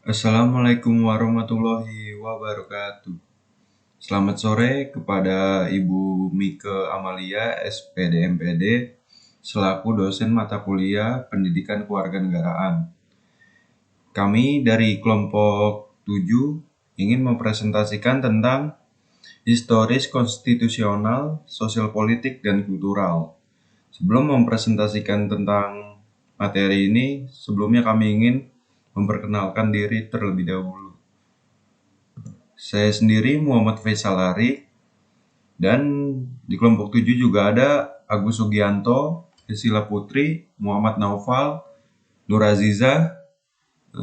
Assalamualaikum warahmatullahi wabarakatuh. Selamat sore kepada Ibu Mike Amalia, SPD MPD, selaku dosen mata kuliah Pendidikan Kewarganegaraan. Kami dari kelompok 7 ingin mempresentasikan tentang historis konstitusional, sosial politik, dan kultural. Sebelum mempresentasikan tentang materi ini, sebelumnya kami ingin memperkenalkan diri terlebih dahulu. Saya sendiri Muhammad Faisal Ari, dan di kelompok 7 juga ada Agus Sugianto, Priscilla Putri, Muhammad Naufal, Nur Aziza,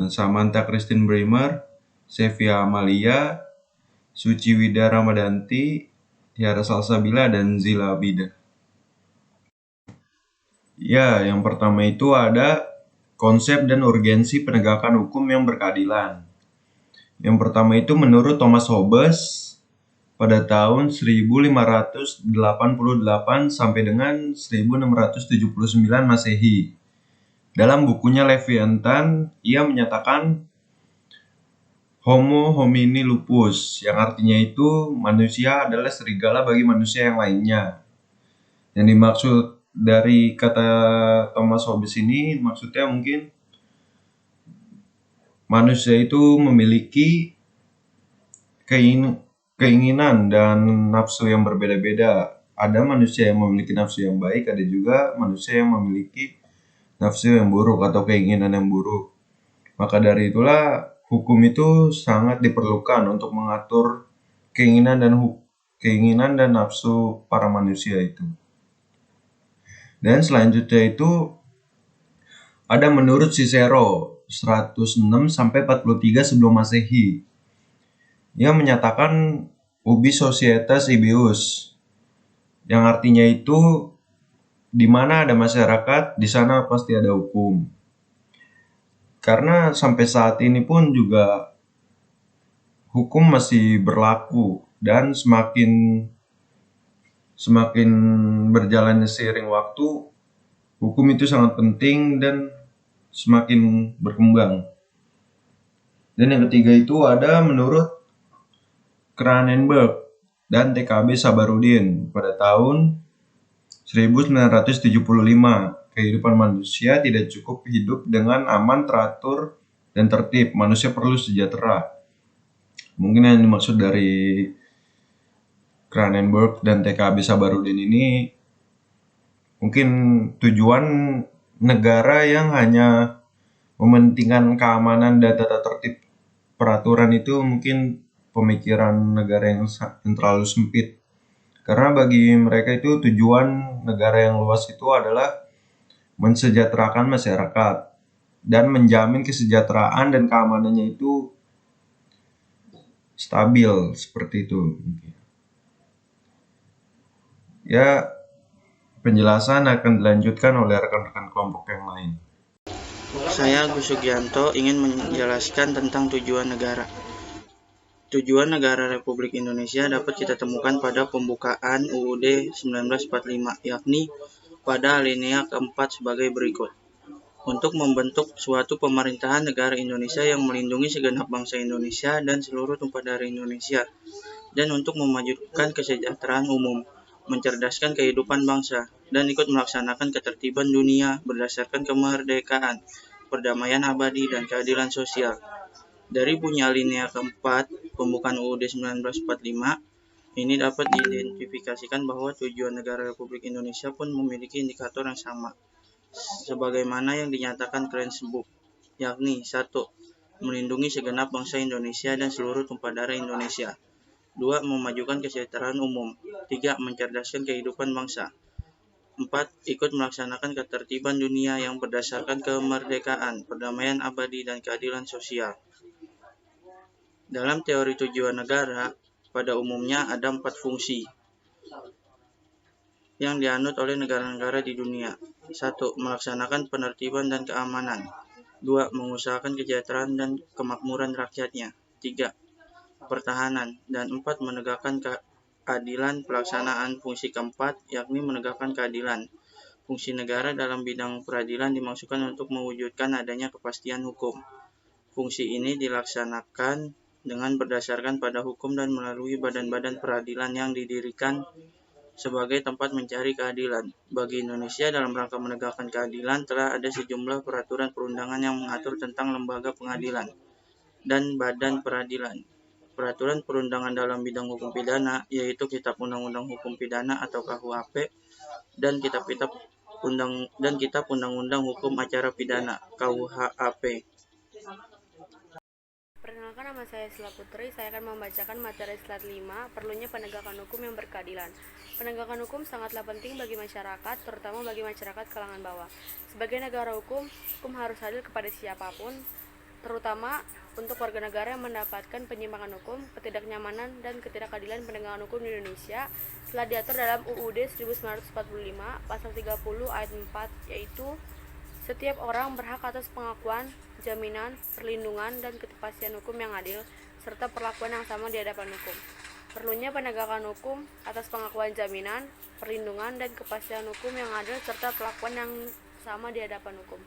Samantha Christine Bremer, Sevia Amalia, Suci Wida Ramadanti, Tiara Salsabila, dan Zila Abida. Ya, yang pertama itu ada konsep dan urgensi penegakan hukum yang berkeadilan. Yang pertama itu menurut Thomas Hobbes pada tahun 1588 sampai dengan 1679 Masehi. Dalam bukunya Leviathan, ia menyatakan Homo homini lupus, yang artinya itu manusia adalah serigala bagi manusia yang lainnya. Yang dimaksud dari kata Thomas Hobbes ini maksudnya mungkin manusia itu memiliki keinginan dan nafsu yang berbeda-beda. Ada manusia yang memiliki nafsu yang baik, ada juga manusia yang memiliki nafsu yang buruk atau keinginan yang buruk. Maka dari itulah hukum itu sangat diperlukan untuk mengatur keinginan dan nafsu para manusia itu. Dan selanjutnya itu ada menurut Cicero 106 sampai 43 sebelum Masehi. Ia menyatakan ubi societas ibeus, yang artinya itu di mana ada masyarakat, di sana pasti ada hukum. Karena sampai saat ini pun juga hukum masih berlaku, dan semakin berjalannya seiring waktu, hukum itu sangat penting dan semakin berkembang. Dan yang ketiga itu ada menurut Kranenberg dan TKB Sabarudin pada tahun 1975. Kehidupan manusia tidak cukup hidup dengan aman, teratur, dan tertib. Manusia perlu sejahtera. Mungkin yang dimaksud dari Kranenberg dan TKB Sabarudin ini mungkin tujuan negara yang hanya mementingkan keamanan dan tata tertib peraturan itu mungkin pemikiran negara yang terlalu sempit. Karena bagi mereka itu tujuan negara yang luas itu adalah mensejahterakan masyarakat dan menjamin kesejahteraan dan keamanannya itu stabil, seperti itu. Ya, penjelasan akan dilanjutkan oleh rekan-rekan kelompok yang lain. Saya Agus Sugianto ingin menjelaskan tentang tujuan negara. Tujuan negara Republik Indonesia dapat kita temukan pada pembukaan UUD 1945, yakni pada alinea keempat sebagai berikut. Untuk membentuk suatu pemerintahan negara Indonesia yang melindungi segenap bangsa Indonesia dan seluruh tumpah darah Indonesia, dan untuk memajukan kesejahteraan umum, mencerdaskan kehidupan bangsa, dan ikut melaksanakan ketertiban dunia berdasarkan kemerdekaan, perdamaian abadi, dan keadilan sosial. Dari bunyi alinea keempat, pembukaan UUD 1945, ini dapat diidentifikasikan bahwa tujuan negara Republik Indonesia pun memiliki indikator yang sama, sebagaimana yang dinyatakan Kranenberg, yakni 1. Melindungi segenap bangsa Indonesia dan seluruh tumpah darah Indonesia. 2. Memajukan kesejahteraan umum. 3. Mencerdaskan kehidupan bangsa. 4. Ikut melaksanakan ketertiban dunia yang berdasarkan kemerdekaan, perdamaian abadi, dan keadilan sosial. Dalam teori tujuan negara, pada umumnya ada 4 fungsi yang dianut oleh negara-negara di dunia. 1. Melaksanakan penertiban dan keamanan. 2. Mengusahakan kesejahteraan dan kemakmuran rakyatnya. 3. Pertahanan. Dan 4. Menegakkan keadilan. Pelaksanaan fungsi keempat, yakni menegakkan keadilan. Fungsi negara dalam bidang peradilan dimaksudkan untuk mewujudkan adanya kepastian hukum. Fungsi ini dilaksanakan dengan berdasarkan pada hukum dan melalui badan-badan peradilan yang didirikan sebagai tempat mencari keadilan. Bagi Indonesia, dalam rangka menegakkan keadilan, telah ada sejumlah peraturan perundangan yang mengatur tentang lembaga pengadilan dan badan peradilan. Peraturan perundangan dalam bidang hukum pidana, yaitu Kitab Undang-Undang Hukum Pidana atau KUHP, dan Kitab Undang-Undang Hukum Acara Pidana (KUHAP). Perkenalkan, nama saya Sila Putri. Saya akan membacakan materi slide 5, perlunya penegakan hukum yang berkeadilan. Penegakan hukum sangatlah penting bagi masyarakat, terutama bagi masyarakat kalangan bawah. Sebagai negara hukum, hukum harus adil kepada siapapun, terutama untuk warga negara yang mendapatkan penyimpangan hukum, ketidaknyamanan, dan ketidakadilan. Penegakan hukum di Indonesia telah diatur dalam UUD 1945 pasal 30 ayat 4, yaitu setiap orang berhak atas pengakuan, jaminan, perlindungan, dan kepastian hukum yang adil, serta perlakuan yang sama di hadapan hukum. Perlunya penegakan hukum atas pengakuan, jaminan, perlindungan, dan kepastian hukum yang adil, serta perlakuan yang sama di hadapan hukum.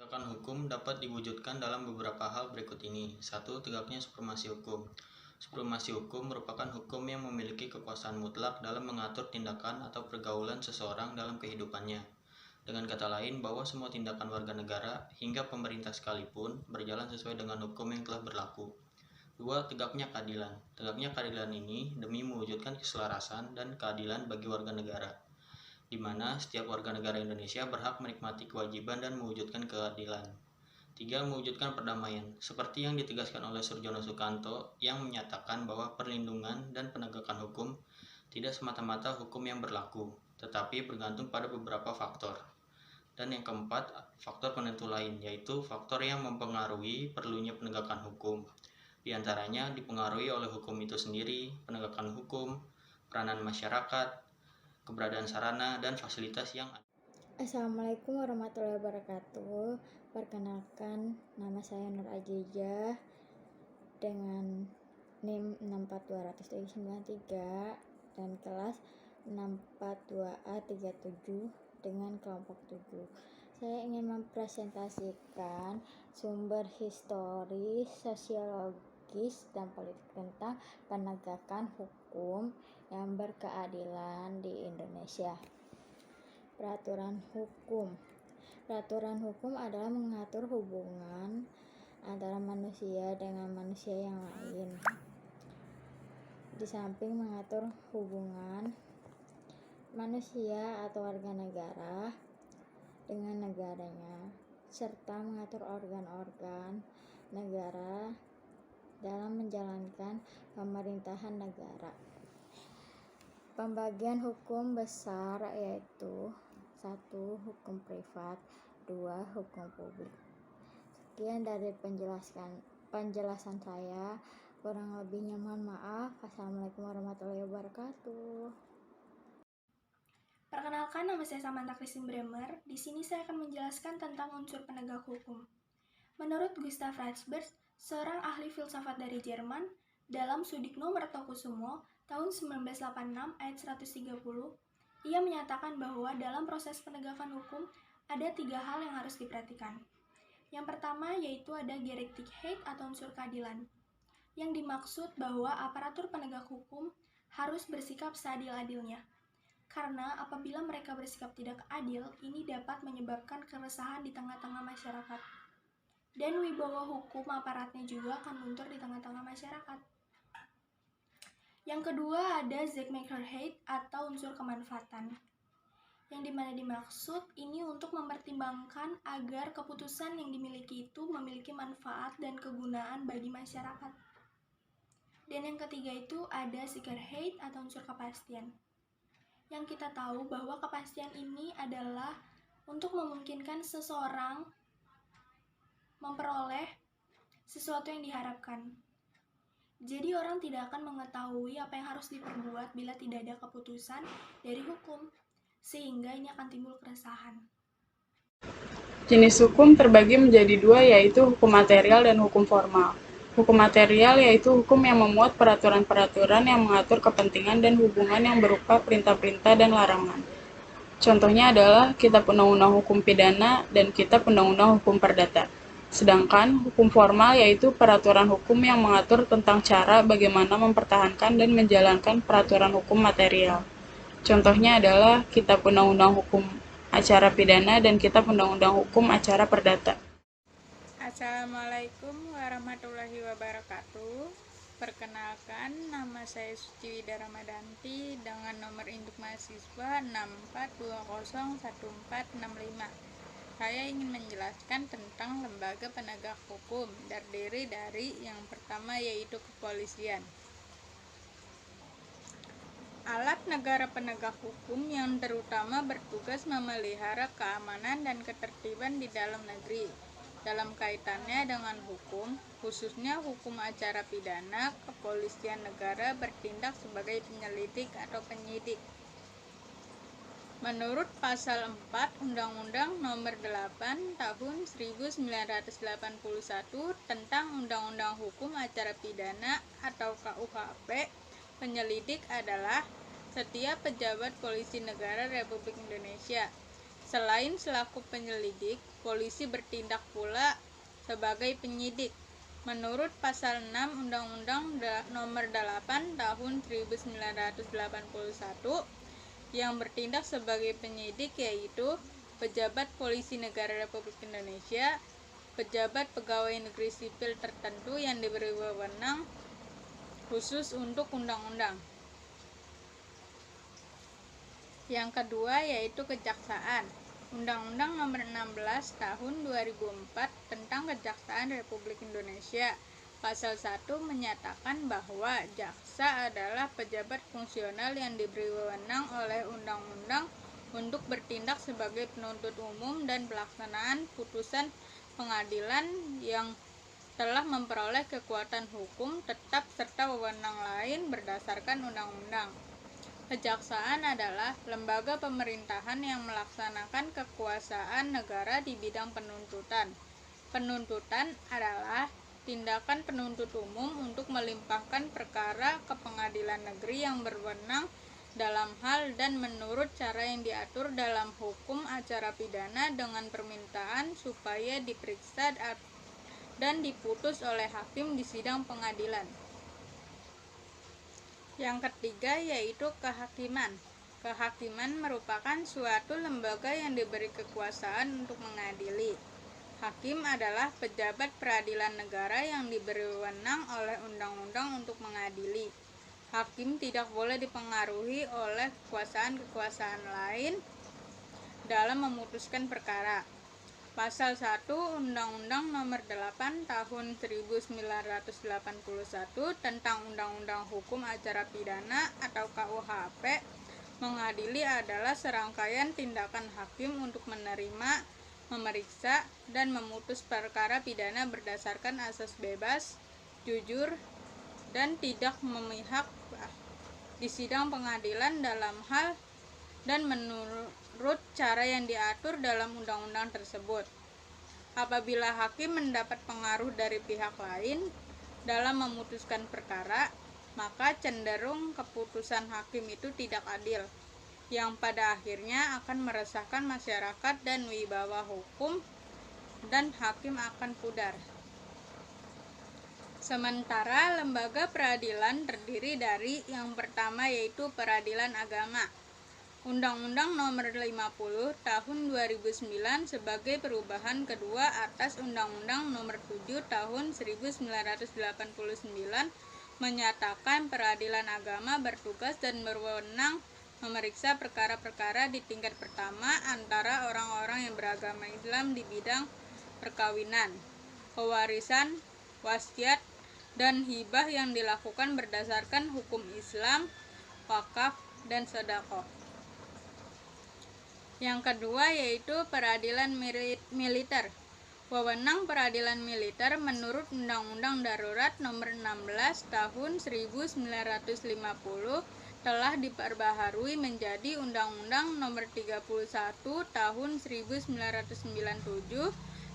Penegakan hukum dapat diwujudkan dalam beberapa hal berikut ini. 1. Tegaknya supremasi hukum. Supremasi hukum merupakan hukum yang memiliki kekuasaan mutlak dalam mengatur tindakan atau pergaulan seseorang dalam kehidupannya. Dengan kata lain, bahwa semua tindakan warga negara hingga pemerintah sekalipun berjalan sesuai dengan hukum yang telah berlaku. 2. Tegaknya keadilan. Tegaknya keadilan ini demi mewujudkan keselarasan dan keadilan bagi warga negara, di mana setiap warga negara Indonesia berhak menikmati kewajiban dan mewujudkan keadilan. 3. Mewujudkan perdamaian, seperti yang ditegaskan oleh Surjono Sukanto yang menyatakan bahwa perlindungan dan penegakan hukum tidak semata-mata hukum yang berlaku, tetapi bergantung pada beberapa faktor. Dan yang keempat, faktor penentu lain, yaitu faktor yang mempengaruhi perlunya penegakan hukum. Di antaranya dipengaruhi oleh hukum itu sendiri, penegakan hukum, peranan masyarakat, keberadaan sarana dan fasilitas yang ada. Assalamualaikum warahmatullahi wabarakatuh. Perkenalkan, nama saya Nur Ajijah dengan NIM 642093 dan kelas 642A37 dengan kelompok 7. Saya ingin mempresentasikan sumber historis, sosiologis, dan politik tentang penegakan hukum yang berkeadilan di Indonesia. Peraturan hukum. Peraturan hukum adalah mengatur hubungan antara manusia dengan manusia yang lain. Di samping mengatur hubungan manusia atau warga negara dengan negaranya, serta mengatur organ-organ negara dalam menjalankan pemerintahan negara. Pembagian hukum besar yaitu 1. Hukum privat, 2. Hukum publik. Sekian dari penjelasan saya. Kurang lebihnya mohon maaf. Assalamualaikum warahmatullahi wabarakatuh. Perkenalkan, nama saya Samantha Christine Bremer. Di sini saya akan menjelaskan tentang unsur penegak hukum. Menurut Gustav Reichsberg, seorang ahli filsafat dari Jerman, dalam Sudikno Mertokusumo tahun 1986 ayat 130, ia menyatakan bahwa dalam proses penegakan hukum ada 3 hal yang harus diperhatikan. Yang pertama yaitu ada Gerechtigkeit atau unsur keadilan, yang dimaksud bahwa aparatur penegak hukum harus bersikap seadil-adilnya. Karena apabila mereka bersikap tidak adil, ini dapat menyebabkan keresahan di tengah-tengah masyarakat. Dan wibawa hukum aparatnya juga akan luntur di tengah-tengah masyarakat. Yang kedua ada Zweckmäßigkeit atau unsur kemanfaatan, yang dimana dimaksud ini untuk mempertimbangkan agar keputusan yang dimiliki itu memiliki manfaat dan kegunaan bagi masyarakat. Dan yang ketiga itu ada Sicherheit atau unsur kepastian, yang kita tahu bahwa kepastian ini adalah untuk memungkinkan seseorang memperoleh sesuatu yang diharapkan. Jadi orang tidak akan mengetahui apa yang harus diperbuat bila tidak ada keputusan dari hukum, sehingga ini akan timbul keresahan. Jenis hukum terbagi menjadi 2, yaitu hukum material dan hukum formal. Hukum material yaitu hukum yang memuat peraturan-peraturan yang mengatur kepentingan dan hubungan yang berupa perintah-perintah dan larangan. Contohnya adalah Kitab Undang-Undang Hukum Pidana dan Kitab Undang-Undang Hukum Perdata. Sedangkan hukum formal yaitu peraturan hukum yang mengatur tentang cara bagaimana mempertahankan dan menjalankan peraturan hukum material. Contohnya adalah Kitab Undang-Undang Hukum Acara Pidana dan Kitab Undang-Undang Hukum Acara Perdata. Assalamualaikum warahmatullahi wabarakatuh. Perkenalkan, nama saya Suciwida Ramadanti dengan nomor induk mahasiswa 64201465. Saya ingin menjelaskan tentang lembaga penegak hukum, terdiri dari yang pertama yaitu kepolisian. Alat negara penegak hukum yang terutama bertugas memelihara keamanan dan ketertiban di dalam negeri. Dalam kaitannya dengan hukum, khususnya hukum acara pidana, kepolisian negara bertindak sebagai penyelidik atau penyidik. Menurut Pasal 4 Undang-Undang Nomor 8 Tahun 1981 tentang Undang-Undang Hukum Acara Pidana atau KUHP, penyelidik adalah setiap pejabat polisi negara Republik Indonesia. Selain selaku penyelidik, polisi bertindak pula sebagai penyidik. Menurut Pasal 6 Undang-Undang Nomor 8 Tahun 1981, yang bertindak sebagai penyidik yaitu pejabat polisi negara Republik Indonesia, pejabat pegawai negeri sipil tertentu yang diberi wewenang khusus untuk undang-undang. Yang kedua yaitu kejaksaan. Undang-Undang Nomor 16 Tahun 2004 tentang Kejaksaan Republik Indonesia Pasal 1 menyatakan bahwa jaksa adalah pejabat fungsional yang diberi wewenang oleh undang-undang untuk bertindak sebagai penuntut umum dan pelaksanaan putusan pengadilan yang telah memperoleh kekuatan hukum tetap serta wewenang lain berdasarkan undang-undang. Kejaksaan adalah lembaga pemerintahan yang melaksanakan kekuasaan negara di bidang penuntutan. Penuntutan adalah tindakan penuntut umum untuk melimpahkan perkara ke pengadilan negeri yang berwenang dalam hal dan menurut cara yang diatur dalam hukum acara pidana dengan permintaan supaya diperiksa dan diputus oleh hakim di sidang pengadilan. Yang ketiga yaitu kehakiman. Kehakiman merupakan suatu lembaga yang diberi kekuasaan untuk mengadili. Hakim adalah pejabat peradilan negara yang diberi wewenang oleh undang-undang untuk mengadili. Hakim tidak boleh dipengaruhi oleh kekuasaan-kekuasaan lain dalam memutuskan perkara. Pasal 1 Undang-Undang Nomor 8 Tahun 1981 tentang Undang-Undang Hukum Acara Pidana atau KUHP mengadili adalah serangkaian tindakan hakim untuk menerima, memeriksa, dan memutus perkara pidana berdasarkan asas bebas, jujur, dan tidak memihak di sidang pengadilan dalam hal dan menurut cara yang diatur dalam undang-undang tersebut. Apabila hakim mendapat pengaruh dari pihak lain dalam memutuskan perkara, maka cenderung keputusan hakim itu tidak adil, yang pada akhirnya akan meresahkan masyarakat dan wibawa hukum, dan hakim akan pudar. Sementara lembaga peradilan terdiri dari yang pertama yaitu peradilan agama. Undang-Undang Nomor 50 Tahun 2009 sebagai perubahan kedua atas Undang-Undang Nomor 7 Tahun 1989 menyatakan peradilan agama bertugas dan berwenang memeriksa perkara-perkara di tingkat pertama antara orang-orang yang beragama Islam di bidang perkawinan, pewarisan, wasiat, dan hibah yang dilakukan berdasarkan hukum Islam, wakaf, dan sedekah. Yang kedua yaitu peradilan militer. Wewenang peradilan militer menurut Undang-Undang Darurat Nomor 16 Tahun 1950 telah diperbaharui menjadi Undang-Undang Nomor 31 Tahun 1997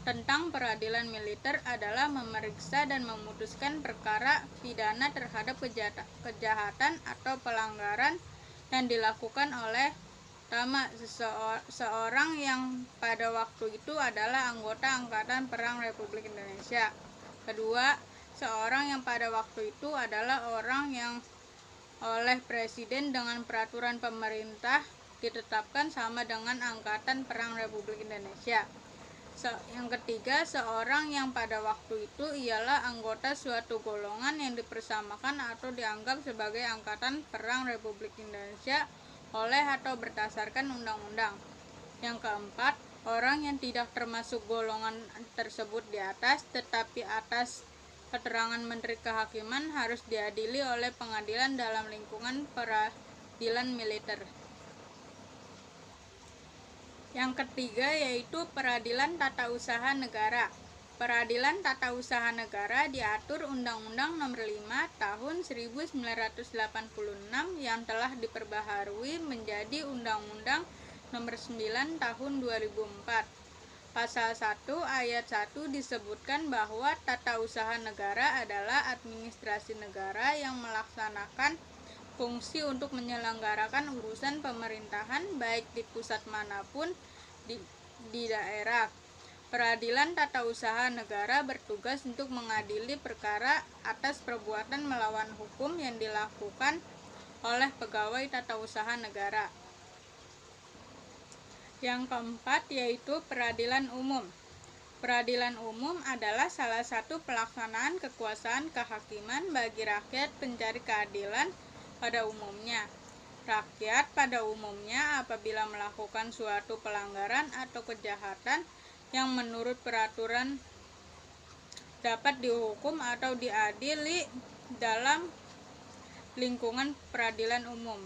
tentang peradilan militer adalah memeriksa dan memutuskan perkara pidana terhadap kejahatan atau pelanggaran yang dilakukan oleh Pertama, seorang yang pada waktu itu adalah anggota Angkatan Perang Republik Indonesia. Kedua, seorang yang pada waktu itu adalah orang yang oleh Presiden dengan peraturan pemerintah ditetapkan sama dengan Angkatan Perang Republik Indonesia. Yang ketiga, seorang yang pada waktu itu ialah anggota suatu golongan yang dipersamakan atau dianggap sebagai Angkatan Perang Republik Indonesia oleh atau berdasarkan undang-undang. Yang keempat, orang yang tidak termasuk golongan tersebut di atas, tetapi atas keterangan Menteri Kehakiman harus diadili oleh pengadilan dalam lingkungan peradilan militer. Yang ketiga yaitu Peradilan Tata Usaha Negara. Peradilan Tata Usaha Negara diatur Undang-Undang Nomor 5 Tahun 1986 yang telah diperbaharui menjadi Undang-Undang Nomor 9 Tahun 2004. Pasal 1 ayat 1 disebutkan bahwa tata usaha negara adalah administrasi negara yang melaksanakan fungsi untuk menyelenggarakan urusan pemerintahan baik di pusat manapun di daerah. Peradilan Tata Usaha Negara bertugas untuk mengadili perkara atas perbuatan melawan hukum yang dilakukan oleh pegawai tata usaha negara. Yang keempat yaitu Peradilan Umum. Peradilan umum adalah salah satu pelaksanaan kekuasaan kehakiman bagi rakyat pencari keadilan pada umumnya. Rakyat pada umumnya apabila melakukan suatu pelanggaran atau kejahatan yang menurut peraturan dapat dihukum atau diadili dalam lingkungan peradilan umum.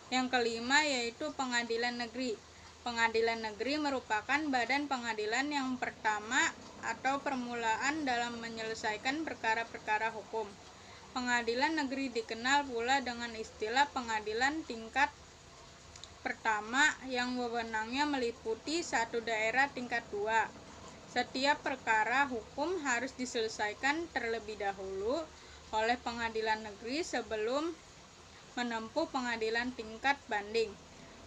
Yang kelima yaitu Pengadilan Negeri. Pengadilan Negeri merupakan badan pengadilan yang pertama atau permulaan dalam menyelesaikan perkara-perkara hukum. Pengadilan negeri dikenal pula dengan istilah pengadilan tingkat pertama yang wewenangnya meliputi satu daerah tingkat 2. Setiap perkara hukum harus diselesaikan terlebih dahulu oleh pengadilan negeri sebelum menempuh pengadilan tingkat banding.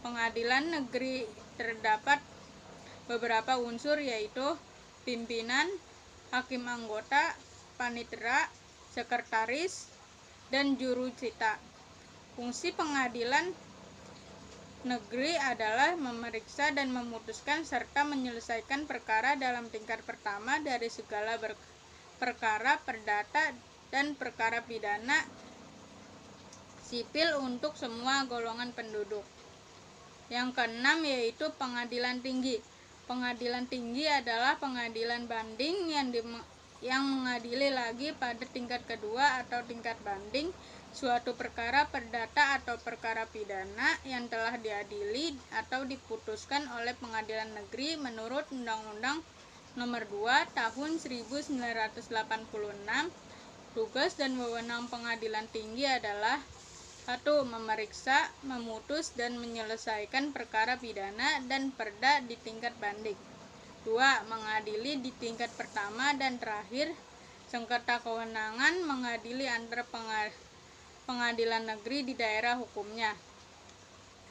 Pengadilan negeri terdapat beberapa unsur yaitu pimpinan, hakim anggota, panitera, sekretaris, dan juru cita. Fungsi pengadilan negeri adalah memeriksa dan memutuskan serta menyelesaikan perkara dalam tingkat pertama dari segala perkara perdata dan perkara pidana sipil untuk semua golongan penduduk. Yang keenam yaitu Pengadilan Tinggi. Pengadilan Tinggi adalah pengadilan banding yang mengadili lagi pada tingkat kedua atau tingkat banding suatu perkara perdata atau perkara pidana yang telah diadili atau diputuskan oleh pengadilan negeri menurut Undang-Undang Nomor 2 Tahun 1986. Tugas dan wewenang pengadilan tinggi adalah 1. Memeriksa, memutus, dan menyelesaikan perkara pidana dan perda di tingkat banding. 2. Mengadili di tingkat pertama dan terakhir sengketa kewenangan mengadili antara pengadilan negeri di daerah hukumnya.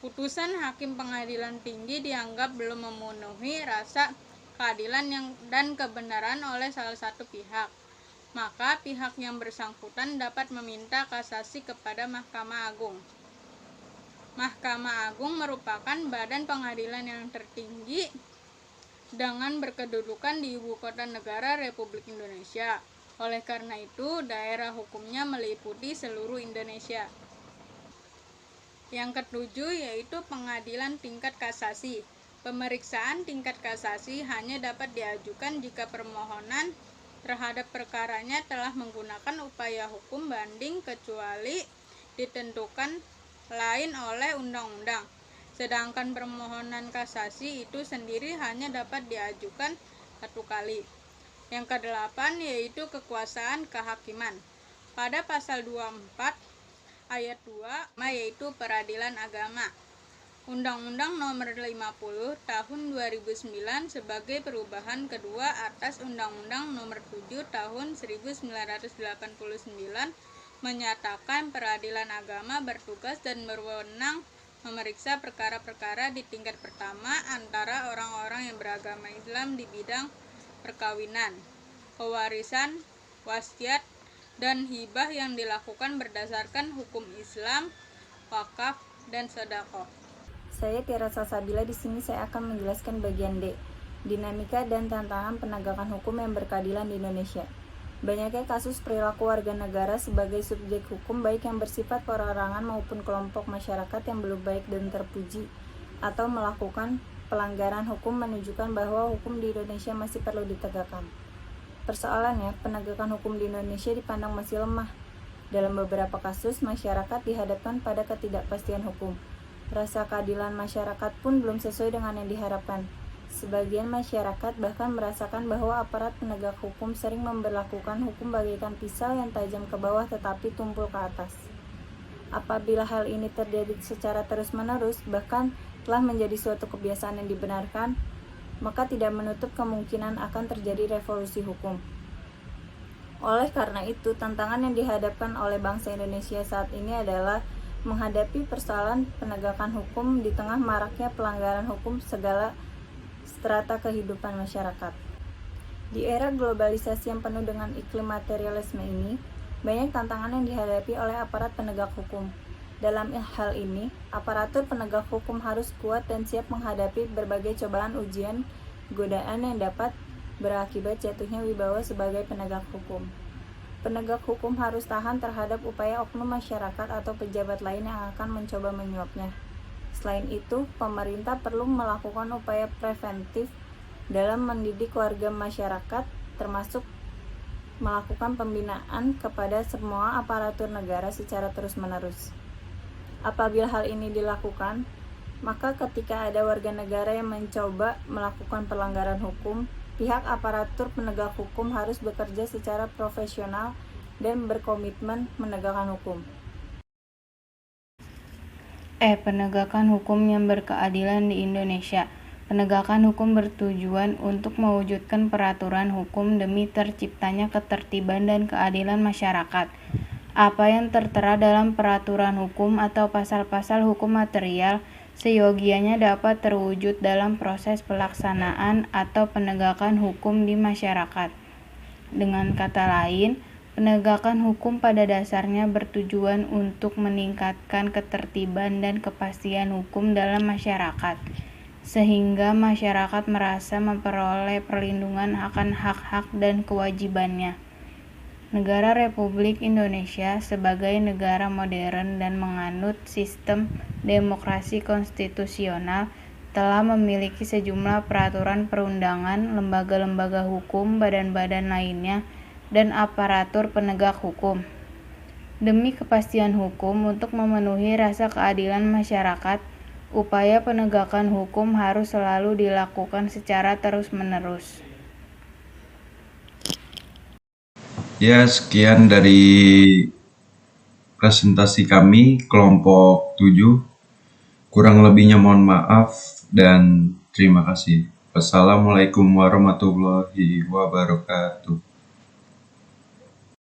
Putusan hakim pengadilan tinggi dianggap belum memenuhi rasa keadilan dan kebenaran oleh salah satu pihak, maka pihak yang bersangkutan dapat meminta kasasi kepada Mahkamah Agung. Mahkamah Agung merupakan badan pengadilan yang tertinggi dengan berkedudukan di ibu kota negara Republik Indonesia. Oleh karena itu, daerah hukumnya meliputi seluruh Indonesia. Yang ketujuh yaitu Pengadilan Tingkat Kasasi. Pemeriksaan tingkat kasasi hanya dapat diajukan jika permohonan terhadap perkaranya telah menggunakan upaya hukum banding kecuali ditentukan lain oleh undang-undang. Sedangkan permohonan kasasi itu sendiri hanya dapat diajukan 1 kali. Yang ke-8 yaitu Kekuasaan Kehakiman. Pada pasal 24 ayat 2 yaitu Peradilan Agama. Undang-Undang Nomor 50 Tahun 2009 sebagai perubahan kedua atas Undang-Undang Nomor 7 Tahun 1989 menyatakan peradilan agama bertugas dan berwenang memeriksa perkara-perkara di tingkat pertama antara orang-orang yang beragama Islam di bidang perkawinan, pewarisan, wasiat, dan hibah yang dilakukan berdasarkan hukum Islam, wakaf, dan sedekah. Saya Tiara Salsabila. Di sini saya akan menjelaskan bagian D, dinamika dan tantangan penegakan hukum yang berkeadilan di Indonesia. Banyaknya kasus perilaku warga negara sebagai subjek hukum baik yang bersifat perorangan maupun kelompok masyarakat yang belum baik dan terpuji atau melakukan pelanggaran hukum menunjukkan bahwa hukum di Indonesia masih perlu ditegakkan. Persoalannya, penegakan hukum di Indonesia dipandang masih lemah. Dalam beberapa kasus, masyarakat dihadapkan pada ketidakpastian hukum. Rasa keadilan masyarakat pun belum sesuai dengan yang diharapkan. Sebagian masyarakat bahkan merasakan bahwa aparat penegak hukum sering memberlakukan hukum bagaikan pisau yang tajam ke bawah tetapi tumpul ke atas. Apabila hal ini terjadi secara terus-menerus, bahkan telah menjadi suatu kebiasaan yang dibenarkan, maka tidak menutup kemungkinan akan terjadi revolusi hukum. Oleh karena itu, tantangan yang dihadapkan oleh bangsa Indonesia saat ini adalah menghadapi persoalan penegakan hukum di tengah maraknya pelanggaran hukum segala strata kehidupan masyarakat. Di era globalisasi yang penuh dengan iklim materialisme ini, banyak tantangan yang dihadapi oleh aparat penegak hukum. Dalam hal ini, aparatur penegak hukum harus kuat dan siap menghadapi berbagai cobaan ujian godaan yang dapat berakibat jatuhnya wibawa sebagai penegak hukum. Penegak hukum harus tahan terhadap upaya oknum masyarakat atau pejabat lain yang akan mencoba menyuapnya. Selain itu, pemerintah perlu melakukan upaya preventif dalam mendidik warga masyarakat, termasuk melakukan pembinaan kepada semua aparatur negara secara terus-menerus. Apabila hal ini dilakukan, maka ketika ada warga negara yang mencoba melakukan pelanggaran hukum, pihak aparatur penegak hukum harus bekerja secara profesional dan berkomitmen menegakkan hukum. Penegakan hukum yang berkeadilan di Indonesia. Penegakan hukum bertujuan untuk mewujudkan peraturan hukum demi terciptanya ketertiban dan keadilan masyarakat. Apa yang tertera dalam peraturan hukum atau pasal-pasal hukum material seyogianya dapat terwujud dalam proses pelaksanaan atau penegakan hukum di masyarakat. Dengan kata lain, penegakan hukum pada dasarnya bertujuan untuk meningkatkan ketertiban dan kepastian hukum dalam masyarakat, sehingga masyarakat merasa memperoleh perlindungan akan hak-hak dan kewajibannya. Negara Republik Indonesia sebagai negara modern dan menganut sistem demokrasi konstitusional telah memiliki sejumlah peraturan perundangan, lembaga-lembaga hukum, badan-badan lainnya, dan aparatur penegak hukum. Demi kepastian hukum untuk memenuhi rasa keadilan masyarakat, upaya penegakan hukum harus selalu dilakukan secara terus-menerus. Ya, sekian dari presentasi kami kelompok 7. Kurang lebihnya mohon maaf dan terima kasih. Wassalamualaikum warahmatullahi wabarakatuh.